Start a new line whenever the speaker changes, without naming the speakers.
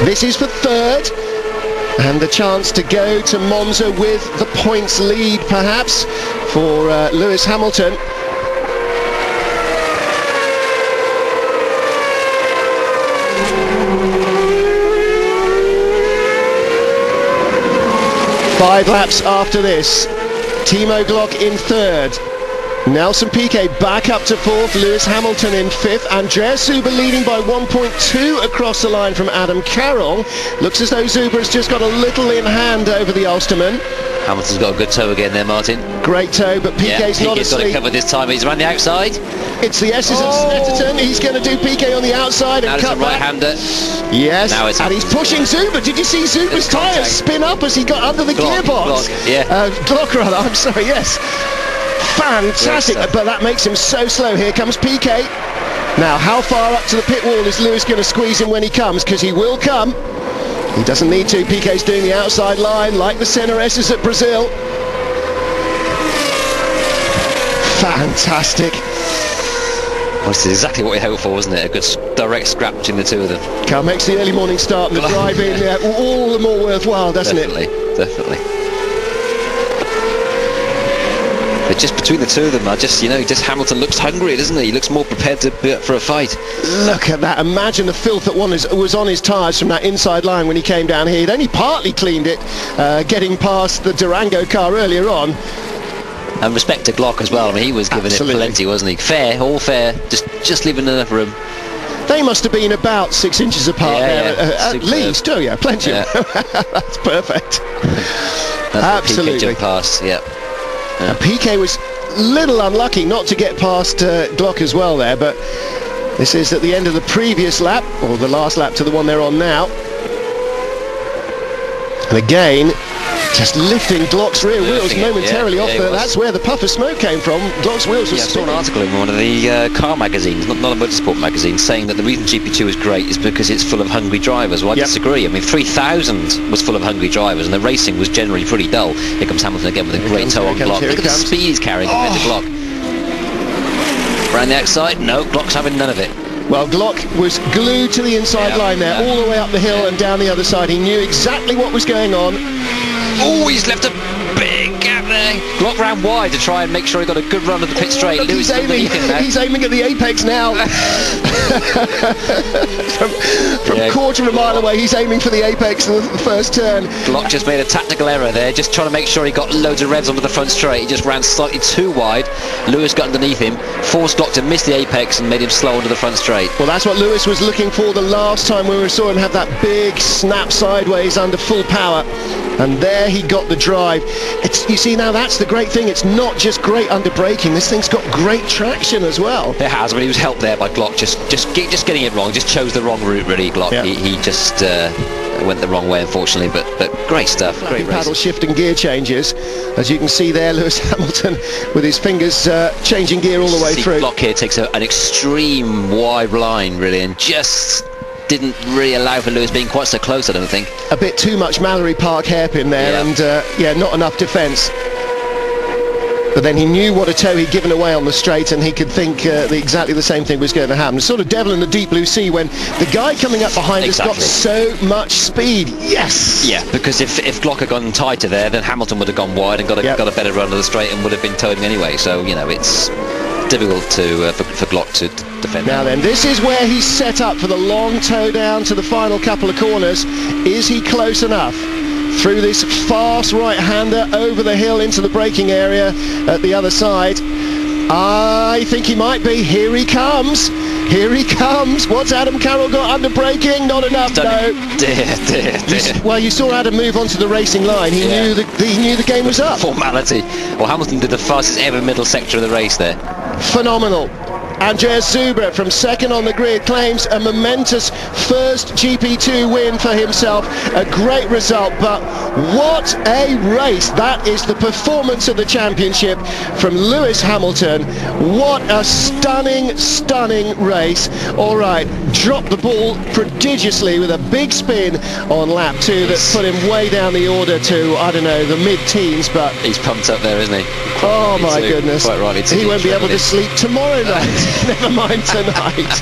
This is for third, and the chance to go to Monza with the points lead, perhaps, for Lewis Hamilton. Five laps after this, Timo Glock in third. Nelson Piquet back up to fourth, Lewis Hamilton in fifth, Andreas Zuber leading by 1.2 across the line from Adam Carroll. Looks as though Zuber has just got a little in hand over the Ulsterman.
Hamilton's got a good toe again there, Martin.
Great toe, but Piquet's not asleep.
Got it covered this time. He's around the outside.
It's the S's at Snetterton. He's going to do Piquet on the outside and cut back.
Right-hander.
Yes,
now it's
and he's pushing Zuber. Did you see Zuber's tyres spin up as he got under the gearbox?
Glock, yeah.
Glock rather, I'm sorry, yes. Fantastic, but that makes him so slow. Here comes Piquet. Now, how far up to the pit wall is Lewis going to squeeze him when he comes? Because he will come. He doesn't need to. Piquet's doing the outside line like the Senna S's at Brazil. Fantastic.
Well, this is exactly what we hoped for, wasn't it? A good direct scrap between the two of them.
Cal makes the early morning start and the drive-in all the more worthwhile, doesn't it?
Definitely. But just between the two of them, just Hamilton looks hungry, doesn't he? He looks more prepared for a fight.
Look at that. Imagine the filth that was on his tyres from that inside line when he came down here. He'd only partly cleaned it, getting past the Durango car earlier on.
And respect to Glock as well. I mean, he was giving it plenty, wasn't he? Fair, all fair, just leaving enough room.
They must have been about 6 inches apart there, at least. Oh yeah, plenty. Yeah. That's perfect.
That's Absolutely. Piquet jumped past, yeah.
And Piquet was a little unlucky not to get past Glock as well there, but this is at the end of the previous lap, or the last lap to the one they're on now. And again, just lifting Glock's rear wheels momentarily off there. That's where the puff of smoke came from. Glock's wheels were spinning.
I saw an article in one of the car magazines, not a motorsport magazine, saying that the reason GP2 is great is because it's full of hungry drivers. Well, I disagree. I mean, 3,000 was full of hungry drivers, and the racing was generally pretty dull. Here comes Hamilton again with a great toe on Glock. Look at the speed he's carrying compared to Glock. Around the outside, no, Glock's having none of it.
Well, Glock was glued to the inside line there, all the way up the hill and down the other side. He knew exactly what was going on.
Oh, he's left a big gap there. Glock ran wide to try and make sure he got a good run of the pit straight.
Look, he's aiming at the apex now. from quarter of a mile away, he's aiming for the apex in the first turn.
Glock just made a tactical error there, just trying to make sure he got loads of revs onto the front straight. He just ran slightly too wide. Lewis got underneath him, forced Glock to miss the apex and made him slow onto the front straight.
Well, that's what Lewis was looking for the last time when we saw him have that big snap sideways under full power. And there he got the drive. You see, now that's the great thing. It's not just great under braking. This thing's got great traction as well.
It has, but he was helped there by Glock. Just getting it wrong. Just chose the wrong route, really. Glock. Yeah. He just went the wrong way, unfortunately. But great stuff. Great race.
Paddle shift and gear changes, as you can see there. Lewis Hamilton with his fingers changing gear all the way through.
Glock here takes an extreme wide line, really, and just didn't really allow for Lewis being quite so close, I don't think.
A bit too much Mallory Park hairpin there, and not enough defence. But then he knew what a toe he'd given away on the straight, and he could think exactly the same thing was going to happen. Sort of devil in the deep blue sea when the guy coming up behind us got so much speed. Yes!
Yeah, because if Glock had gone tighter there, then Hamilton would have gone wide and got a better run of the straight and would have been towing anyway. So, it's difficult for Glock to defend.
Now then, this is where he's set up for the long tow down to the final couple of corners. Is he close enough? Through this fast right-hander over the hill into the braking area at the other side. I think he might be. Here he comes. Here he comes. What's Adam Carroll got under braking? Not enough, no.
Dear.
Well, you saw Adam move onto the racing line. He knew the game was up.
Formality. Well, Hamilton did the fastest ever middle sector of the race there.
Phenomenal. Andreas Zuber from second on the grid claims a momentous first GP2 win for himself. A great result, but what a race. That is the performance of the championship from Lewis Hamilton. What a stunning race. All right, dropped the ball prodigiously with a big spin on lap 2 that put him way down the order to, I don't know, the mid-teens, but
he's pumped up there, isn't he?
Oh my goodness.
Quite rightly too.
He won't be able to sleep tomorrow night. Never mind tonight.